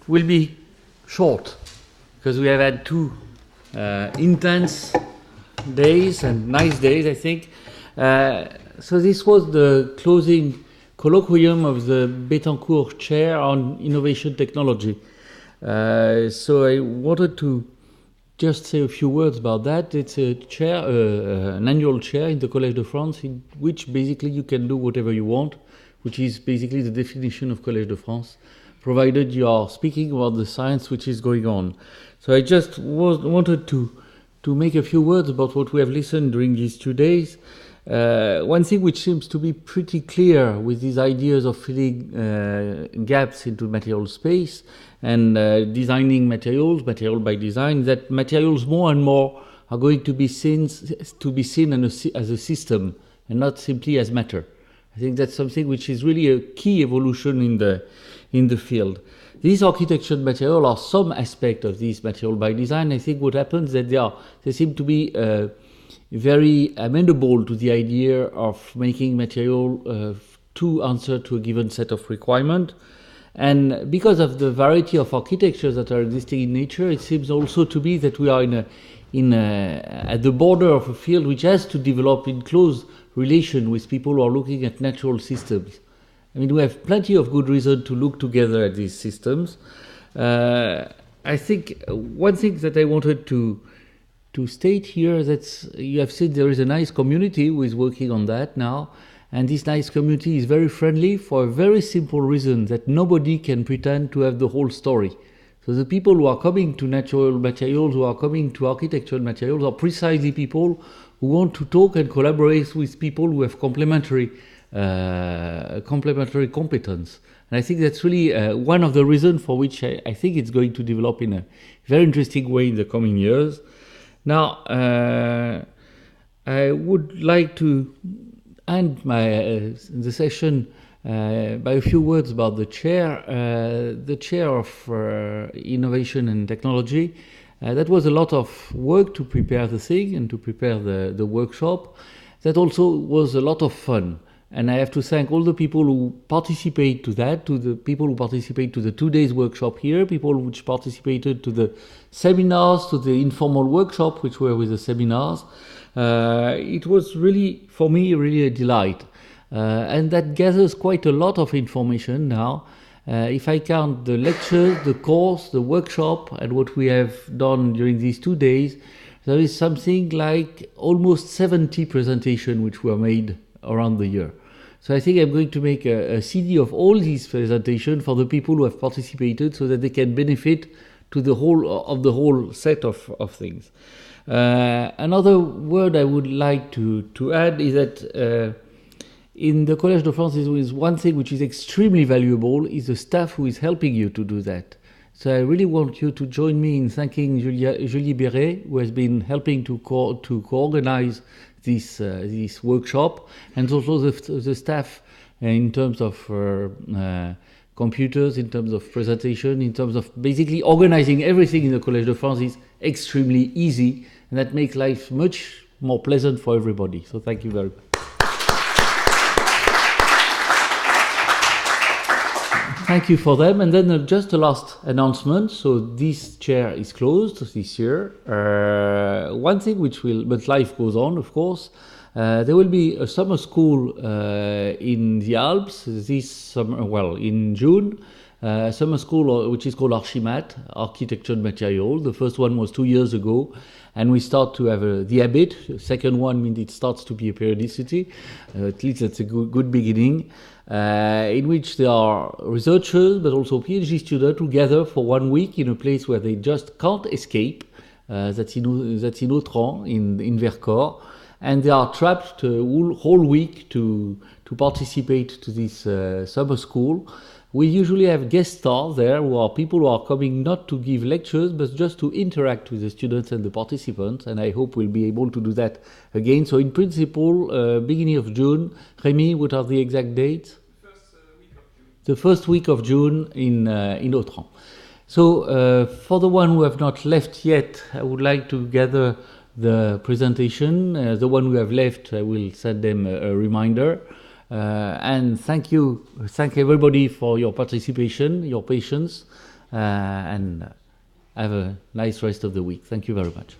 will be short because we have had two intense days and nice days, I think. So this was the closing colloquium of the Bettencourt Chair on Innovation Technology. So I wanted to just say a few words about that. It's a chair, an annual chair in the Collège de France, in which basically you can do whatever you want, which is basically the definition of Collège de France, provided you are speaking about the science which is going on. So I just wanted to make a few words about what we have listened during these 2 days. One thing which seems to be pretty clear with these ideas of filling gaps into material space and designing materials, material by design, that materials more and more are going to be seen as a system and not simply as matter. I think that's something which is really a key evolution in the field. These architecture materials are some aspect of this material by design. I think what happens is that they seem to be very amenable to the idea of making material to answer to a given set of requirements. And because of the variety of architectures that are existing in nature, it seems also to be that we are at the border of a field which has to develop in close relation with people who are looking at natural systems. I mean, we have plenty of good reason to look together at these systems. I think one thing that I wanted to state here that you have seen there is a nice community who is working on that now, and this nice community is very friendly for a very simple reason, that nobody can pretend to have the whole story. So the people who are coming to natural materials, who are coming to architectural materials, are precisely people who want to talk and collaborate with people who have complementary competence. And I think that's really one of the reasons for which I think it's going to develop in a very interesting way in the coming years. Now, I would like to end the session by a few words about the chair of Innovation and Technology. That was a lot of work to prepare the thing and to prepare the workshop. That also was a lot of fun. And I have to thank all the people who participate to that, to the people who participate to the 2 days workshop here, people which participated to the seminars, to the informal workshop, which were with the seminars. It was really, for me, really a delight. And that gathers quite a lot of information now. If I count the lectures, the course, the workshop, and what we have done during these 2 days, there is something like almost 70 presentations which were made around the year. So I think I'm going to make a CD of all these presentations for the people who have participated so that they can benefit to the whole set of things. Another word I would like to add is that in the Collège de France is one thing which is extremely valuable is the staff who is helping you to do that. So I really want you to join me in thanking Julie Béret, who has been helping to co-organize this workshop, and also the staff in terms of computers, in terms of presentation, in terms of basically organizing everything in the Collège de France is extremely easy, and that makes life much more pleasant for everybody. So thank you very much. Thank you for them. And then just a last announcement. So this chair is closed this year. One thing but life goes on, of course. There will be a summer school in the Alps this summer, in June. Summer school which is called Archimat, Architecture and Material. The first one was 2 years ago. And we start to have the habit. The second one means it starts to be a periodicity. At least that's a good beginning. In which there are researchers but also PhD students who gather for 1 week in a place where they just can't escape. That's in Autran, in Vercors. And they are trapped a whole week to participate to this summer school. We usually have guest stars there who are people who are coming not to give lectures but just to interact with the students and the participants, and I hope we'll be able to do that again. So in principle, beginning of June. Rémi, what are the exact dates? The first week of June in Autran. So for the one who have not left yet, I would like to gather the presentation. The one who have left, I will send them a reminder. And thank everybody for your participation, your patience. and have a nice rest of the week. Thank you very much.